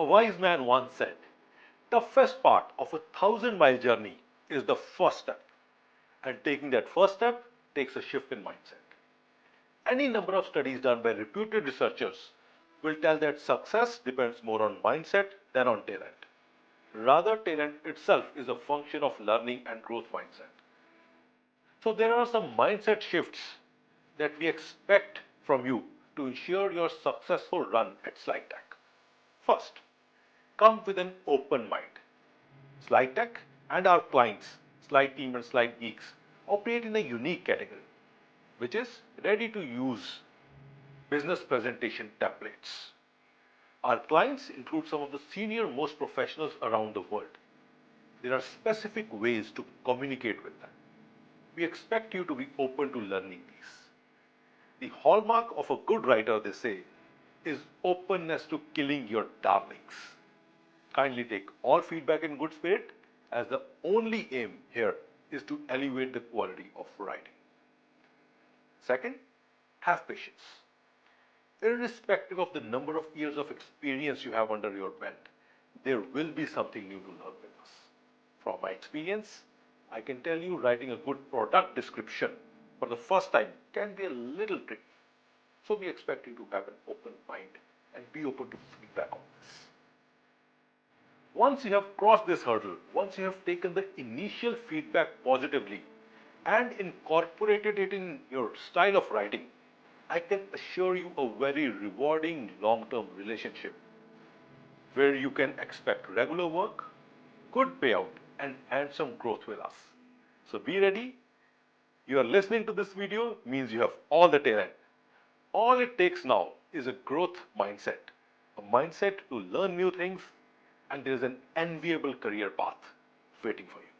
A wise man once said, toughest part of a 1,000-mile journey is the first step. And taking that first step takes a shift in mindset. Any number of studies done by reputed researchers will tell that success depends more on mindset than on talent. Rather, talent itself is a function of learning and growth mindset. So there are some mindset shifts that we expect from you to ensure your successful run at SlideTech. First, come with an open mind. SlideTech and our clients, SlideTeam and SlideGeeks, operate in a unique category, which is ready to use business presentation templates. Our clients include some of the senior most professionals around the world. There are specific ways to communicate with them. We expect you to be open to learning these. The hallmark of a good writer, they say, is openness to killing your darlings. Kindly take all feedback in good spirit, as the only aim here is to elevate the quality of writing. Second, have patience. Irrespective of the number of years of experience you have under your belt, there will be something new to learn with us. From my experience, I can tell you writing a good product description for the first time can be a little tricky. So we expect you to have an open mind and be open to feedback on this. Once you have crossed this hurdle, once you have taken the initial feedback positively and incorporated it in your style of writing, I can assure you a very rewarding long-term relationship where you can expect regular work, good payout, and handsome growth with us. So be ready. You are listening to this video means you have all the talent. All it takes now is a growth mindset, a mindset to learn new things, and there is an enviable career path waiting for you.